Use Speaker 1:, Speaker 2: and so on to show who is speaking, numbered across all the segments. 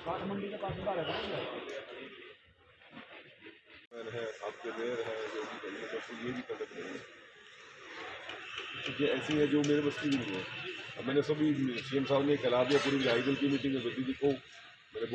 Speaker 1: मंडी के पास
Speaker 2: है, आपके मेयर है जो भी करिए, बस ये भी कदम नहीं है, क्योंकि ऐसी है जो मेरे बस की भी नहीं है। अब मैंने सभी सीएम साहब ने करा दिया, पूरी हाई की मीटिंग में गति दिखो मेरे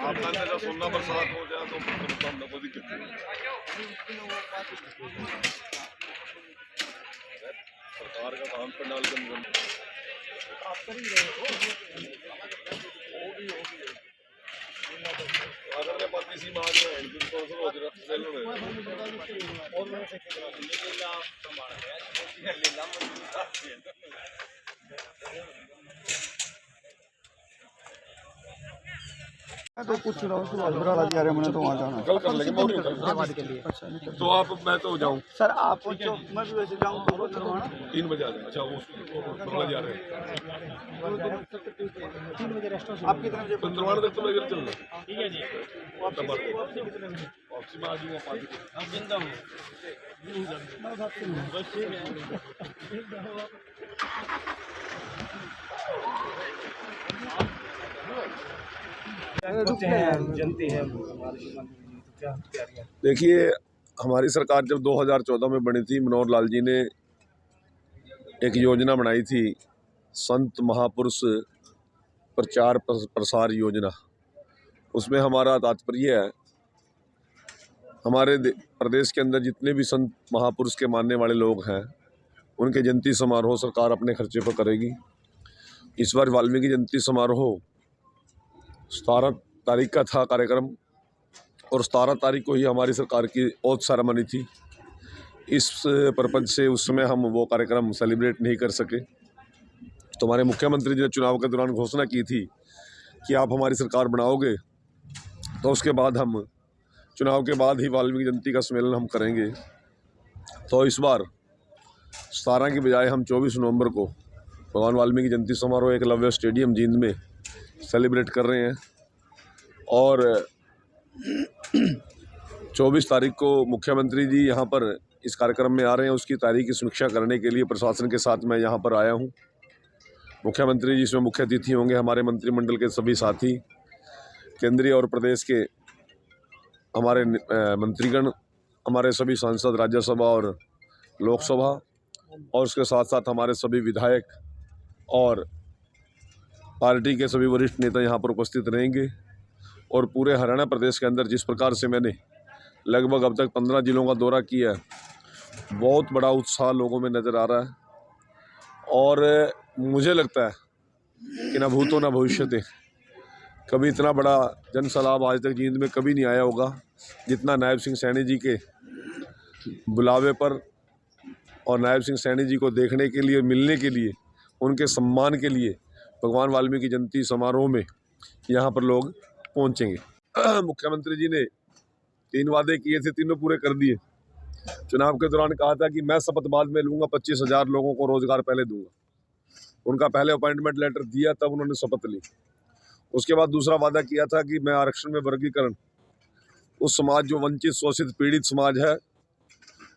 Speaker 2: आपका सुनना बरसात हो जाए तो सामने कोई दिक्कत नहीं, सरकार का काम पंडाल के अंदर आप कर ही रहे हो, अगर मैं बात किसी माँ जो है इनकी कौन सा होती है सेल में और मैं
Speaker 1: तो पूछ रहा हूँ सुबह जा रहे मैंने तो वहाँ जाना
Speaker 2: कल कर लेंगे
Speaker 1: के लिए। अच्छा
Speaker 2: तो आप मैं तो जाऊँ
Speaker 1: सर आप पहुँचो, मैं भी वैसे जाऊँ तो
Speaker 2: 3 बजे आ जाए। अच्छा वो जा रहे हैं
Speaker 1: 3 बजे रेस्टोरेंट आप कितने बजे
Speaker 2: पंद्रवाड़ा तक तो मैं इधर चल रहा
Speaker 1: ठीक है जी।
Speaker 2: वापसी में आ जाऊँगा 5 बजे।
Speaker 1: आप जिंदा हो बस ठीक है।
Speaker 2: देखिए, हमारी सरकार जब 2014 में बनी थी, मनोहर लाल जी ने एक योजना बनाई थी, संत महापुरुष प्रचार प्रसार योजना। उसमें हमारा तात्पर्य है, हमारे प्रदेश के अंदर जितने भी संत महापुरुष के मानने वाले लोग हैं, उनके जयंती समारोह सरकार अपने खर्चे पर करेगी। इस बार वाल्मीकि जयंती समारोह 17 तारीख का था कार्यक्रम, और 17 तारीख को ही हमारी सरकार की ओथ सेरेमनी थी। इस पर्पज से उस समय हम वो कार्यक्रम सेलिब्रेट नहीं कर सके। तो हमारे मुख्यमंत्री जी ने चुनाव के दौरान घोषणा की थी कि आप हमारी सरकार बनाओगे तो उसके बाद हम चुनाव के बाद ही वाल्मीकि जयंती का सम्मेलन हम करेंगे। तो इस बार 17 की बजाय हम 24 नवंबर को भगवान वाल्मीकि जयंती समारोह एकलव्य स्टेडियम जींद में सेलिब्रेट कर रहे हैं। और 24 तारीख को मुख्यमंत्री जी यहाँ पर इस कार्यक्रम में आ रहे हैं। उसकी तारीख की समीक्षा करने के लिए प्रशासन के साथ मैं यहाँ पर आया हूँ। मुख्यमंत्री जी इसमें मुख्य अतिथि होंगे, हमारे मंत्रिमंडल के सभी साथी, केंद्रीय और प्रदेश के हमारे मंत्रीगण, हमारे सभी सांसद राज्यसभा और लोकसभा, और उसके साथ साथ हमारे सभी विधायक और पार्टी के सभी वरिष्ठ नेता यहाँ पर उपस्थित रहेंगे। और पूरे हरियाणा प्रदेश के अंदर जिस प्रकार से मैंने लगभग अब तक 15 जिलों का दौरा किया है, बहुत बड़ा उत्साह लोगों में नज़र आ रहा है। और मुझे लगता है कि न भूतो न भविष्यते, कभी इतना बड़ा जन सैलाब आज तक जींद में कभी नहीं आया होगा जितना नायब सिंह सैनी जी के बुलावे पर और नायब सिंह सैनी जी को देखने के लिए, मिलने के लिए, उनके सम्मान के लिए भगवान वाल्मीकि जयंती समारोह में यहाँ पर लोग पहुँचेंगे। मुख्यमंत्री जी ने 3 वादे किए थे, तीनों पूरे कर दिए। चुनाव के दौरान कहा था कि मैं शपथ बाद में लूँगा, 25,000 लोगों को रोजगार पहले दूंगा। उनका पहले अपॉइंटमेंट लेटर दिया, तब उन्होंने शपथ ली। उसके बाद दूसरा वादा किया था कि मैं आरक्षण में वर्गीकरण, उस समाज जो वंचित, शोषित, पीड़ित समाज है,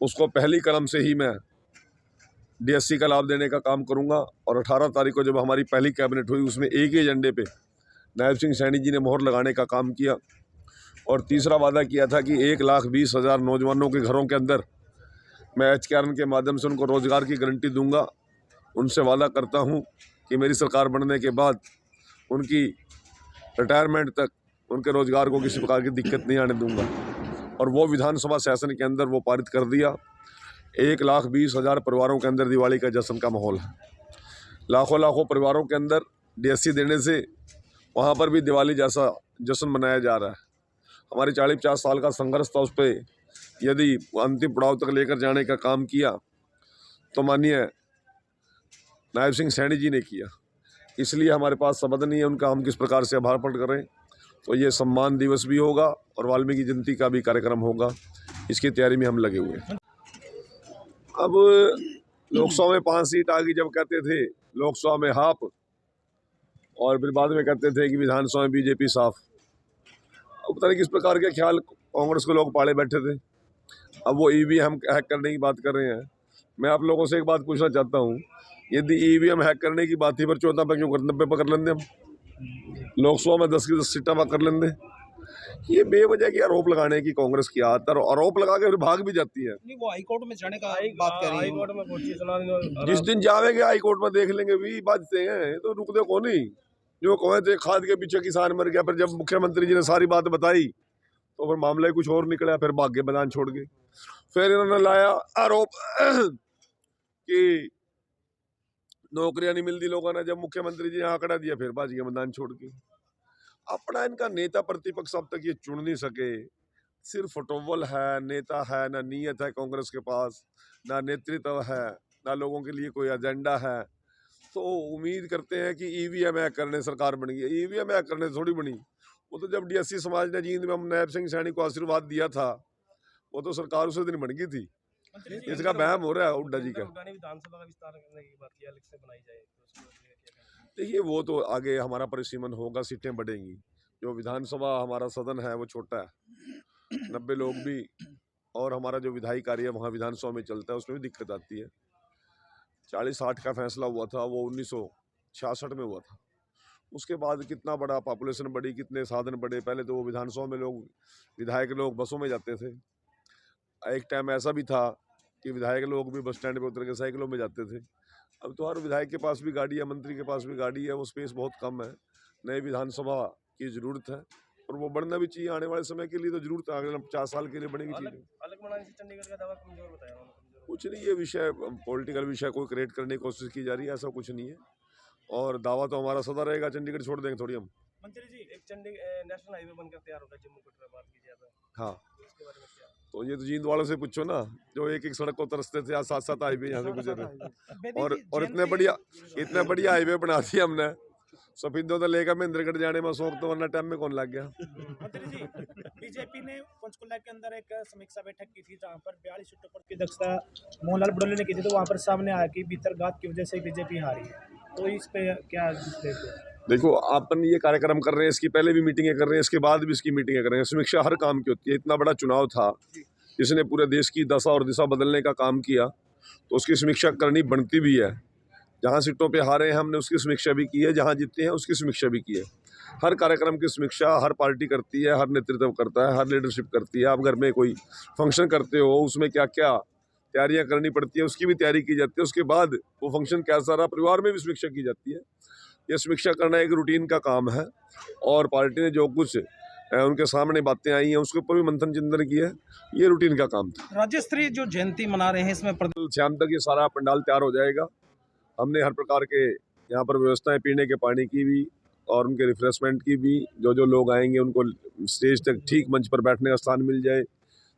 Speaker 2: उसको पहली कलम से ही मैं DSC का लाभ देने का काम करूंगा। और 18 तारीख को जब हमारी पहली कैबिनेट हुई, उसमें एक ही एजेंडे पे नायब सिंह सैनी जी ने मोहर लगाने का काम किया। और तीसरा वादा किया था कि 1,20,000 नौजवानों के घरों के अंदर मैं HKRN के माध्यम से उनको रोज़गार की गारंटी दूंगा। उनसे वादा करता हूं कि मेरी सरकार बनने के बाद उनकी रिटायरमेंट तक उनके रोज़गार को किसी प्रकार की दिक्कत नहीं आने दूंगा। और वो विधानसभा सेशन के अंदर वो पारित कर दिया। 1,20,000 परिवारों के अंदर दिवाली का जश्न का माहौल है। लाखों परिवारों के अंदर DSC देने से वहाँ पर भी दिवाली जैसा जश्न मनाया जा रहा है। हमारे 40-50 साल का संघर्ष था, उस पर यदि अंतिम पड़ाव तक लेकर जाने का काम किया तो माननीय नायब सिंह सैनी जी ने किया। इसलिए हमारे पास शब्द नहीं है उनका हम किस प्रकार से आभार प्रकट करें। तो ये सम्मान दिवस भी होगा और वाल्मीकि जयंती का भी कार्यक्रम होगा, इसकी तैयारी में हम लगे हुए हैं। अब लोकसभा में 5 सीट आ गई, जब कहते थे लोकसभा में हाफ, और फिर बाद में कहते थे कि विधानसभा में BJP साफ। अब पता नहीं किस प्रकार के ख्याल कांग्रेस के लोग पाले बैठे थे। अब वो EVM हैक करने की बात कर रहे हैं। मैं आप लोगों से एक बात पूछना चाहता हूँ, यदि EVM हैक करने की बात ही पर 14 पे क्यों कर 90 पे कर लेंगे हम? लोकसभा में 10 की 10 सीटें कर लेंगे। ये बेवजह की आरोप लगाने की कांग्रेस की आदत है, और आरोप लगा के फिर भाग भी जाती है।
Speaker 3: नहीं, वो हाईकोर्ट में जाने का बात कर रही है। हाईकोर्ट में पहुंची,
Speaker 2: जिस दिन जावेंगे हाईकोर्ट में देख लेंगे, भी बाजते हैं तो रुक दे को नहीं। जो कहे थे खाद के पीछे किसान मर गया, फिर जब मुख्यमंत्री जी ने सारी बात बताई तो फिर मामला ही कुछ और निकला, फिर भाग्य मैदान छोड़ गए। फिर इन्होंने लाया आरोप कि नौकरियां नहीं मिलती लोगों ने, जब मुख्यमंत्री जी ने आंकड़ा दिया फिर भाग्य मैदान छोड़ के। अपना इनका नेता प्रतिपक्ष अब तक ये चुन नहीं सके, सिर्फ फोटोवल है, नेता है ना, नीयत है कांग्रेस के पास, ना नेतृत्व है, ना लोगों के लिए कोई एजेंडा है। तो उम्मीद करते हैं कि EVM हैक करने सरकार बन गई। EVM हैक करने थोड़ी बनी, वो तो जब DSC समाज ने जींद में नायब सिंह सैनी को आशीर्वाद दिया था, वो तो सरकार उसी दिन बन गई थी। इसका बहम हो रहा है हुड्डा जी का।
Speaker 3: विधानसभा का विस्तार करने की बात की, अलग से बनाई जाए।
Speaker 2: देखिए, वो तो आगे हमारा परिसीमन होगा, सीटें बढ़ेंगी। जो विधानसभा हमारा सदन है वो छोटा है, 90 लोग भी, और हमारा जो विधायी कार्य वहाँ विधानसभा में चलता है उसमें भी दिक्कत आती है। 40-60 का फैसला हुआ था, वो 1966 में हुआ था। उसके बाद कितना बड़ा पॉपुलेशन बढ़ी, कितने साधन बढ़े। पहले तो वो विधानसभा में लोग, विधायक लोग बसों में जाते थे। एक टाइम ऐसा भी था कि विधायक लोग भी बस स्टैंड पे उतर के साइकिलों में जाते थे। अब तो हर विधायक के पास भी गाड़ी है, मंत्री के पास भी गाड़ी है, वो स्पेस बहुत कम है। नई विधानसभा की ज़रूरत है और वो बढ़ना भी चाहिए। आने वाले समय के लिए तो जरूरत है, अगले 50 साल के लिए बढ़ेगी चीज़ें।
Speaker 3: अलग बनाने से चंडीगढ़ का दावा कमजोर बताया उन्होंने।
Speaker 2: कुछ नहीं, ये विषय पॉलिटिकल विषय कोई क्रिएट करने की कोशिश की जा रही है, ऐसा कुछ नहीं है। और दावा तो हमारा सदा रहेगा, चंडीगढ़ छोड़ देंगे थोड़ी हम।
Speaker 3: मंत्री जी, एक चंडीगढ़ नेशनल हाईवे बनकर तैयार होगा जम्मू कटरा, बात कीजिए आप।
Speaker 2: हाँ,
Speaker 3: इसके बारे में क्या?
Speaker 2: तो ये तो जींद वालों से पूछो ना, जो एक एक सड़क को तरसते थे, आज 7-7 हाईवे यहाँ से गुजर रहे। और इतने बढ़िया हाईवे बना दिया हमने, सफेदों तो लेकर महेंद्रगढ़ जाने में शौक, तो वरना टाइम में कौन लग गया।
Speaker 4: मंत्री जी, बीजेपी ने पंचकुला के अंदर एक समीक्षा बैठक की थी जहां पर 42 सीटों पर की दक्षता मोहनलाल बुडौली ने की थी, तो वहां पर सामने आया कि भीतरघात की वजह से बीजेपी हारी है। तो इस पे क्या
Speaker 2: देखो, अपन ये कार्यक्रम कर रहे हैं, इसकी पहले भी मीटिंगें कर रहे हैं, इसके बाद भी इसकी मीटिंगें कर रहे हैं। समीक्षा हर काम की होती है। इतना बड़ा चुनाव था जिसने पूरे देश की दशा और दिशा बदलने का काम किया, तो उसकी समीक्षा करनी बनती भी है। जहाँ सीटों पे हारे हैं हमने उसकी समीक्षा भी की है, जहाँ जीते हैं उसकी समीक्षा भी की है। हर कार्यक्रम की समीक्षा हर पार्टी करती है, हर नेतृत्व करता है, हर लीडरशिप करती है। आप घर में कोई फंक्शन करते हो, उसमें क्या क्या तैयारियां करनी पड़ती है, उसकी भी तैयारी की जाती है। उसके बाद वो फंक्शन कैसा रहा, परिवार में भी समीक्षा की जाती है। ये समीक्षा करना एक रूटीन का काम है, और पार्टी ने जो कुछ उनके सामने बातें आई हैं उसके ऊपर भी मंथन चिंतन किया है। ये रूटीन का काम था।
Speaker 3: राज्य स्तरीय जो जयंती मना रहे हैं, इसमें
Speaker 2: शाम तक ये सारा पंडाल तैयार हो जाएगा। हमने हर प्रकार के यहाँ पर व्यवस्थाएं, पीने के पानी की भी, और उनके रिफ्रेशमेंट की भी, जो लोग आएंगे उनको स्टेज तक ठीक मंच पर बैठने का स्थान मिल जाए,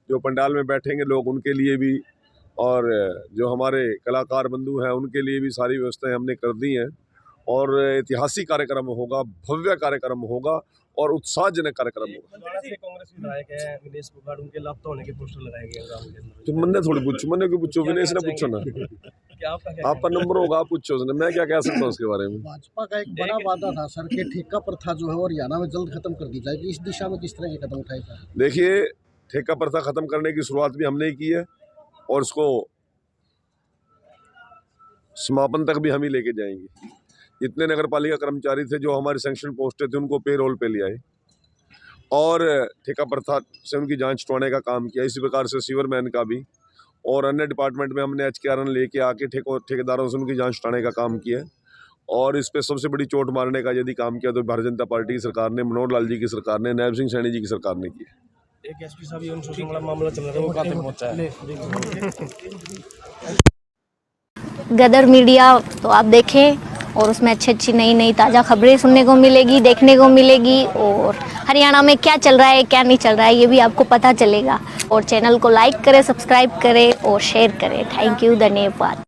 Speaker 2: जो पंडाल में बैठेंगे लोग उनके लिए भी, और जो हमारे कलाकार बंधु हैं उनके लिए भी सारी व्यवस्थाएं हमने कर दी हैं। और ऐतिहासिक कार्यक्रम होगा, भव्य कार्यक्रम होगा और उत्साहजनक कार्यक्रम होगा।
Speaker 3: छिंदवाड़ा से कांग्रेस विधायक है विनेश फोगाट, उनके लापता होने के पोस्टर लगाए गए हैं गाँव के अंदर।
Speaker 2: तो मैंने थोड़ी पूछो, मैंने क्यों पूछो, विनेश ने पूछो ना,
Speaker 3: क्या आपका
Speaker 2: आपका नंबर होगा, आप पूछो उसने, मैं क्या कह सकता हूँ उसके बारे में।
Speaker 5: भाजपा का एक बड़ा वादा था सर कि ठेका प्रथा जो है वो हरियाणा में जल्द खत्म कर दी जाएगी, इस दिशा में किस तरह के कदम उठाए जा रहे हैं?
Speaker 2: देखिए, ठेका प्रथा खत्म करने की शुरुआत भी हमने ही की है और उसको समापन तक भी हम ही लेके जाएंगे। जितने नगर पालिका कर्मचारी थे जो हमारे सैंक्शन पोस्टें थे उनको पे रोल पे ले आए और ठेका प्रथा से उनकी जांच छुड़वाने का काम किया। इसी प्रकार से सीवरमैन का भी और अन्य डिपार्टमेंट में हमने HKRN लेके आके ठेकेदारों से उनकी जांच छुड़ाने का काम किया। और इस पे सबसे बड़ी चोट मारने का यदि काम किया तो भारतीय जनता पार्टी की सरकार ने, मनोहर लाल जी की सरकार ने, नायब सिंह सैनी जी की सरकार ने किया।
Speaker 3: एक एसपी साहब ये शोषण वाला मामला चल रहा था, वो कहाँ तक पहुँचा है?
Speaker 6: गदर मीडिया तो आप देखें और उसमें अच्छी नई ताज़ा खबरें सुनने को मिलेगी, देखने को मिलेगी, और हरियाणा में क्या चल रहा है क्या नहीं चल रहा है ये भी आपको पता चलेगा। और चैनल को लाइक करें, सब्सक्राइब करें और शेयर करें। थैंक यू, धन्यवाद।